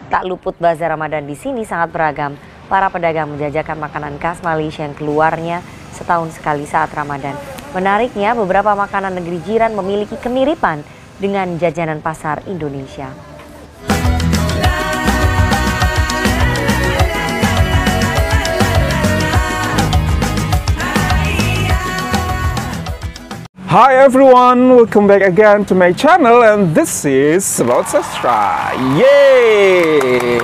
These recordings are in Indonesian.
Tak luput bazar Ramadan di sini sangat beragam. Para pedagang menjajakan makanan khas Malaysia yang keluarnya setahun sekali saat Ramadan. Menariknya, beberapa makanan negeri jiran memiliki kemiripan dengan jajanan pasar Indonesia. Hi everyone, welcome back again to my channel, and this is About Sastra. Yay!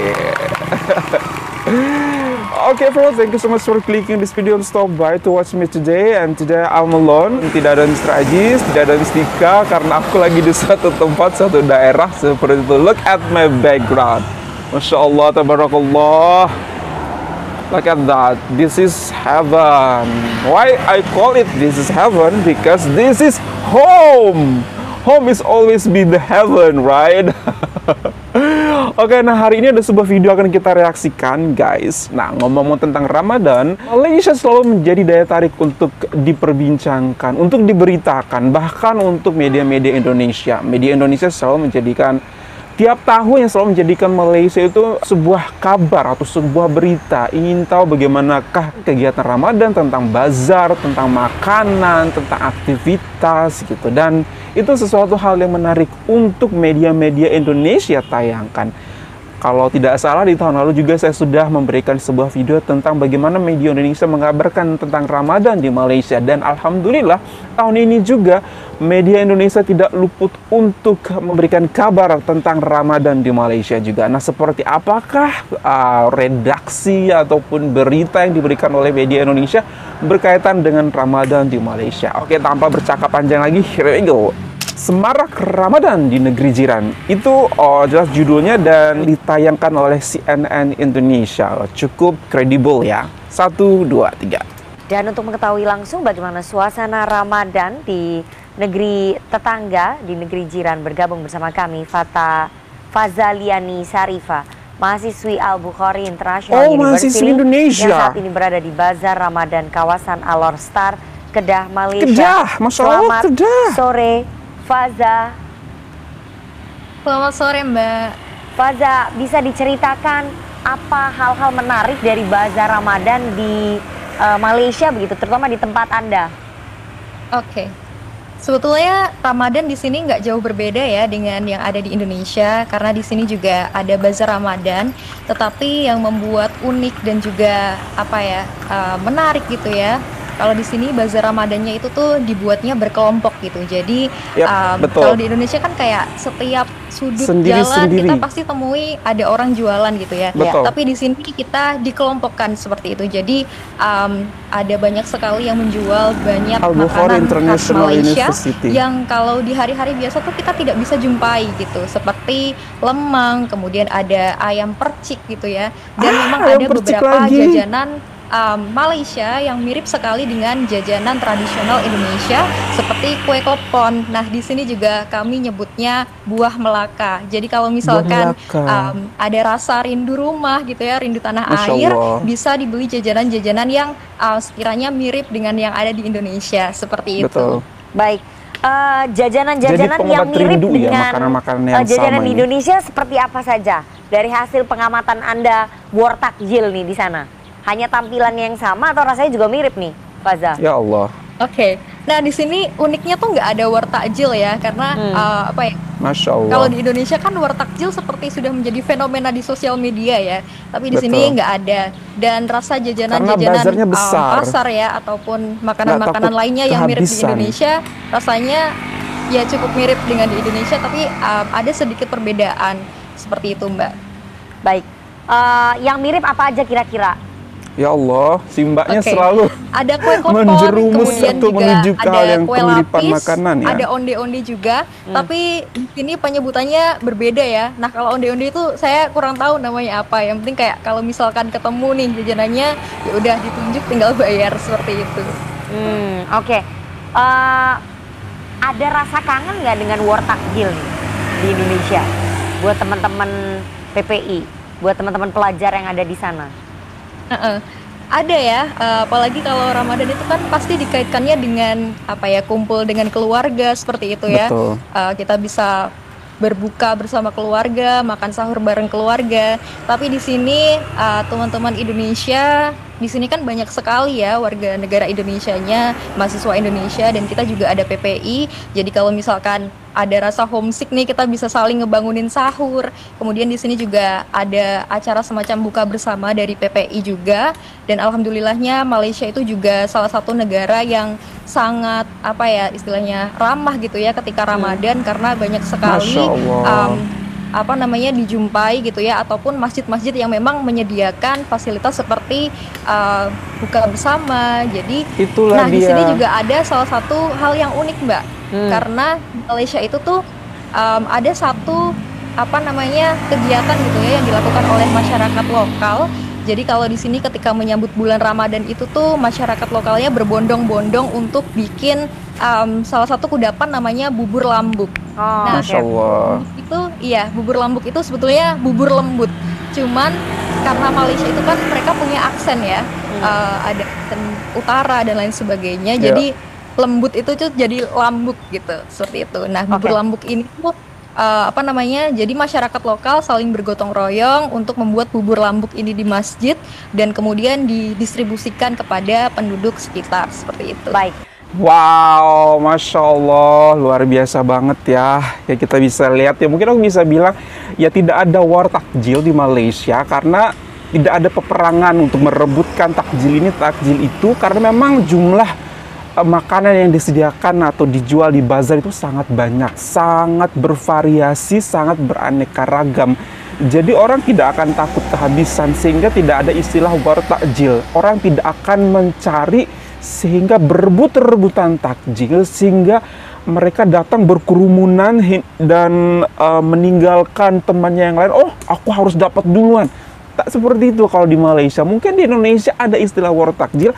Okay everyone, thank you so much for clicking this video and stop by to watch me today. And today I'm alone, tidak ada Mr. Ajis, tidak ada Mistika, karena aku lagi di satu tempat, satu daerah seperti itu. Look at my background, Masya Allah, Tabarakallah. Look at that, this is heaven. Why I call it this is heaven? Because this is home. Home is always be the heaven, right? Oke, nah hari ini ada sebuah video akan kita reaksikan, guys. Nah, ngomong-ngomong tentang Ramadan, Malaysia selalu menjadi daya tarik untuk diperbincangkan, untuk diberitakan, bahkan untuk media-media Indonesia. Media Indonesia selalu menjadikan tiap tahun yang selalu menjadikan Malaysia itu sebuah kabar atau sebuah berita, ingin tahu bagaimanakah kegiatan Ramadan, tentang bazar, tentang makanan, tentang aktivitas gitu. Dan itu sesuatu hal yang menarik untuk media-media Indonesia tayangkan. Kalau tidak salah di tahun lalu juga saya sudah memberikan sebuah video tentang bagaimana media Indonesia mengabarkan tentang Ramadan di Malaysia. Dan alhamdulillah tahun ini juga media Indonesia tidak luput untuk memberikan kabar tentang Ramadan di Malaysia juga. Nah, seperti apakah redaksi ataupun berita yang diberikan oleh media Indonesia berkaitan dengan Ramadan di Malaysia? Oke, tanpa bercakap panjang lagi, here we go. Semarak Ramadan di negeri jiran, itu jelas judulnya dan ditayangkan oleh CNN Indonesia. Cukup kredibel ya. 1, 2, 3. Dan untuk mengetahui langsung bagaimana suasana Ramadan di negeri tetangga, di negeri jiran, bergabung bersama kami Fazaliani Sarifa, mahasiswi Al-Bukhari International University mahasiswi Indonesia yang saat ini berada di Bazar Ramadan kawasan Alor Star, Kedah, Malaysia. Kedah, Masya Allah, Selamat Kedah. sore, Faza. Selamat sore, Mbak. Faza, bisa diceritakan apa hal-hal menarik dari Bazar Ramadan di Malaysia begitu, terutama di tempat Anda? Oke. Sebetulnya Ramadan di sini nggak jauh berbeda ya dengan yang ada di Indonesia, karena di sini juga ada Bazar Ramadan, tetapi yang membuat unik dan juga menarik gitu ya. Kalau di sini bazar Ramadannya itu tuh dibuatnya berkelompok gitu. Jadi kalau di Indonesia kan kayak setiap sudut jalan kita pasti temui ada orang jualan gitu ya. Tapi di sini kita dikelompokkan seperti itu. Jadi ada banyak sekali yang menjual banyak makanan khas Malaysia yang kalau di hari-hari biasa tuh kita tidak bisa jumpai gitu. Seperti lemang, kemudian ada ayam percik gitu ya. Dan memang ada beberapa jajanan Malaysia yang mirip sekali dengan jajanan tradisional Indonesia seperti kue klepon. Nah, di sini juga kami nyebutnya buah Melaka. Jadi kalau misalkan ada rasa rindu rumah gitu ya, rindu tanah air, bisa dibeli jajanan-jajanan yang sekiranya mirip dengan yang ada di Indonesia seperti itu. Baik. Jajanan-jajanan yang mirip dengan jajanan di Indonesia seperti apa saja? Dari hasil pengamatan Anda, war takjil nih di sana. Hanya tampilan yang sama atau rasanya juga mirip nih, Faza? Ya Allah. Oke. Nah, di sini uniknya tuh nggak ada war takjil ya, karena Masya Allah. Kalau di Indonesia kan war takjil seperti sudah menjadi fenomena di sosial media ya, tapi di sini nggak ada. Dan rasa jajanan-jajanan pasar ya ataupun makanan-makanan lainnya yang mirip di Indonesia, rasanya ya cukup mirip dengan di Indonesia, tapi ada sedikit perbedaan seperti itu, Mbak. Baik. Yang mirip apa aja kira-kira? Ya Allah, si mbaknya selalu ada kue klepon, menjerumus kemudian atau menuju ke hal yang kue kemiripan lapis, makanan ya. ada onde-onde juga, tapi di sini penyebutannya berbeda ya. Nah, kalau onde-onde itu saya kurang tahu namanya apa. Yang penting kayak kalau misalkan ketemu nih jajanannya, ya udah ditunjuk tinggal bayar seperti itu. Oke. Ada rasa kangen nggak dengan war takjil nih di Indonesia? Buat teman-teman PPI, buat teman-teman pelajar yang ada di sana. Ada ya, apalagi kalau Ramadan itu kan pasti dikaitkannya dengan kumpul dengan keluarga seperti itu ya. Kita bisa berbuka bersama keluarga, makan sahur bareng keluarga. Tapi di sini teman-teman Indonesia di sini kan banyak sekali ya warga negara Indonesianya, mahasiswa Indonesia, dan kita juga ada PPI. Jadi kalau misalkan ada rasa homesick nih, kita bisa saling ngebangunin sahur. Kemudian di sini juga ada acara semacam buka bersama dari PPI juga. Dan alhamdulillahnya Malaysia itu juga salah satu negara yang sangat apa ya istilahnya ramah gitu ya ketika Ramadan, karena banyak sekali Masya Allah. apa namanya dijumpai gitu ya, ataupun masjid-masjid yang memang menyediakan fasilitas seperti buka bersama. Jadi Itulah nah di sini dia. juga ada salah satu hal yang unik Mbak, karena di Malaysia itu tuh ada satu apa namanya kegiatan gitu ya yang dilakukan oleh masyarakat lokal. Jadi kalau di sini ketika menyambut bulan Ramadan itu tuh masyarakat lokalnya berbondong-bondong untuk bikin salah satu kudapan namanya bubur lambuk. Oh, Nah, Masya Allah. itu iya, bubur lambuk itu sebetulnya bubur lembut. Cuman karena Malaysia itu kan mereka punya aksen ya, ada aksen utara dan lain sebagainya. Ya. Jadi lembut itu tuh jadi lambuk gitu, seperti itu. Nah, bubur Oke. lambuk ini tuh apa namanya? Jadi masyarakat lokal saling bergotong royong untuk membuat bubur lambuk ini di masjid dan kemudian didistribusikan kepada penduduk sekitar seperti itu. baik. Wow, Masya Allah, luar biasa banget ya. Ya kita bisa lihat ya, mungkin aku bisa bilang ya tidak ada war takjil di Malaysia karena tidak ada peperangan untuk merebutkan takjil ini, takjil itu, karena memang jumlah makanan yang disediakan atau dijual di bazar itu sangat banyak, sangat bervariasi, sangat beraneka ragam. Jadi orang tidak akan takut kehabisan, sehingga tidak ada istilah war takjil. Orang tidak akan mencari sehingga berebut-rebutan takjil, sehingga mereka datang berkerumunan dan meninggalkan temannya yang lain. Oh, aku harus dapat duluan. Tak seperti itu kalau di Malaysia. Mungkin di Indonesia ada istilah war takjil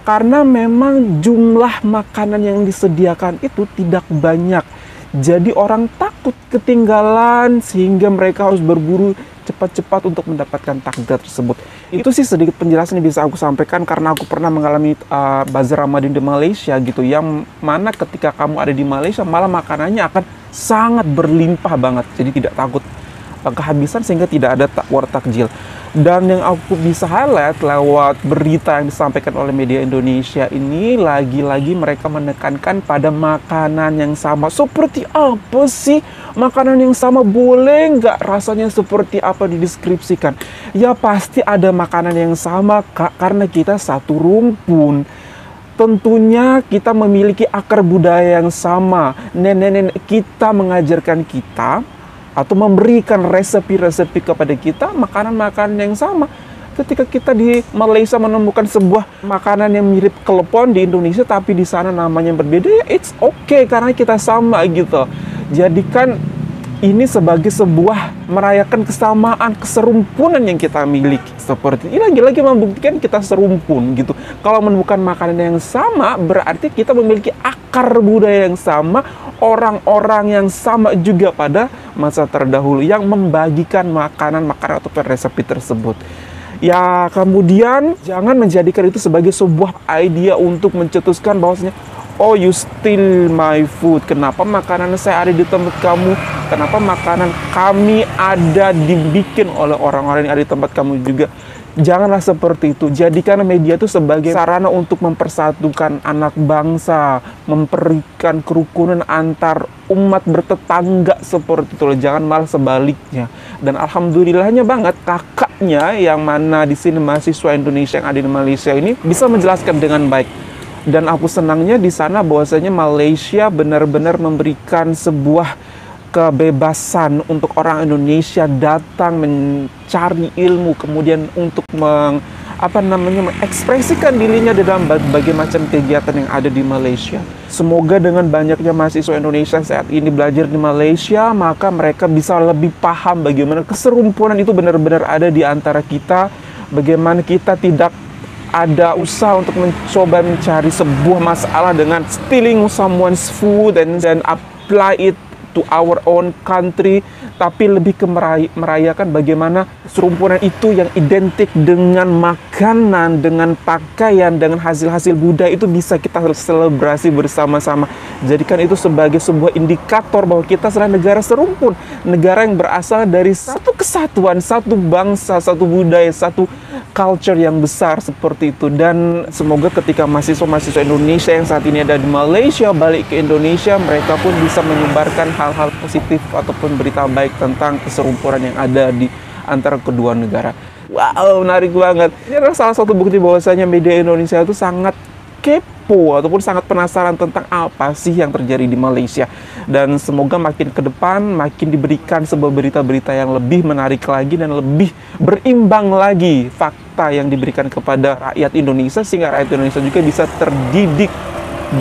karena memang jumlah makanan yang disediakan itu tidak banyak. Jadi orang takut ketinggalan sehingga mereka harus berburu cepat-cepat untuk mendapatkan takjil tersebut. Itu sih sedikit penjelasan yang bisa aku sampaikan karena aku pernah mengalami bazar Ramadan di Malaysia gitu, yang mana ketika kamu ada di Malaysia malah makanannya akan sangat berlimpah banget. Jadi tidak takut kehabisan sehingga tidak ada war takjil. Dan yang aku bisa highlight lewat berita yang disampaikan oleh media Indonesia ini, lagi-lagi mereka menekankan pada makanan yang sama. Seperti apa sih makanan yang sama? Boleh nggak rasanya seperti apa dideskripsikan? Ya pasti ada makanan yang sama, Kak, karena kita satu rumpun. Tentunya kita memiliki akar budaya yang sama. Nenek-nenek kita mengajarkan kita atau memberikan resepi-resepi kepada kita makanan-makanan yang sama. Ketika kita di Malaysia menemukan sebuah makanan yang mirip klepon di Indonesia tapi di sana namanya berbeda, ya it's okay karena kita sama gitu. Jadikan ini sebagai sebuah merayakan kesamaan, keserumpunan yang kita miliki. Seperti ini lagi-lagi membuktikan kita serumpun gitu. Kalau menemukan makanan yang sama berarti kita memiliki akar budaya yang sama, orang-orang yang sama juga pada masa terdahulu yang membagikan makanan-makanan atau resepi tersebut. Ya kemudian jangan menjadikan itu sebagai sebuah idea untuk mencetuskan bahwasanya oh you steal my food, kenapa makanan saya ada di tempat kamu, kenapa makanan kami ada dibikin oleh orang-orang yang ada di tempat kamu juga. Janganlah seperti itu. Jadikan media itu sebagai sarana untuk mempersatukan anak bangsa, memberikan kerukunan antar umat bertetangga seperti itu. Jangan malah sebaliknya. Dan alhamdulillahnya banget kakaknya yang mana di sini mahasiswa Indonesia yang ada di Malaysia ini bisa menjelaskan dengan baik. Dan aku senangnya di sana bahwasanya Malaysia benar-benar memberikan sebuah kebebasan untuk orang Indonesia datang mencari ilmu, kemudian untuk mengekspresikan dirinya dalam berbagai macam kegiatan yang ada di Malaysia. Semoga dengan banyaknya mahasiswa Indonesia saat ini belajar di Malaysia, maka mereka bisa lebih paham bagaimana keserumpunan itu benar-benar ada di antara kita, bagaimana kita tidak ada usaha untuk mencoba mencari sebuah masalah dengan stealing someone's food and then apply it to our own country, tapi lebih ke merayakan bagaimana serumpunan itu yang identik dengan makanan, dengan pakaian, dengan hasil-hasil budaya itu bisa kita selebrasi bersama-sama. Jadikan itu sebagai sebuah indikator bahwa kita adalah negara serumpun, negara yang berasal dari satu kesatuan, satu bangsa, satu budaya, satu culture yang besar seperti itu. Dan semoga ketika mahasiswa-mahasiswa Indonesia yang saat ini ada di Malaysia balik ke Indonesia, mereka pun bisa menyebarkan hal-hal positif ataupun berita baik tentang keserumpunan yang ada di antara kedua negara. Wow, menarik banget. Ini adalah salah satu bukti bahwasanya media Indonesia itu sangat kepo ataupun sangat penasaran tentang apa sih yang terjadi di Malaysia. Dan semoga makin ke depan makin diberikan sebuah berita-berita yang lebih menarik lagi dan lebih berimbang lagi fakta yang diberikan kepada rakyat Indonesia, sehingga rakyat Indonesia juga bisa terdidik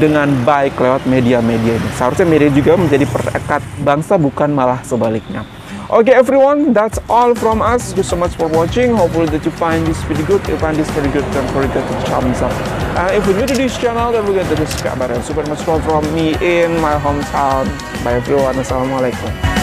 dengan baik lewat media-media ini. Seharusnya media juga menjadi perekat bangsa, bukan malah sebaliknya. Okay, everyone, that's all from us. Thank you so much for watching. Hopefully that you find this video good. If you find this very good, don't forget to thumbs up. And if you're new to this channel, don't forget to subscribe button. Super much love from me in my hometown. Bye everyone. Assalamualaikum.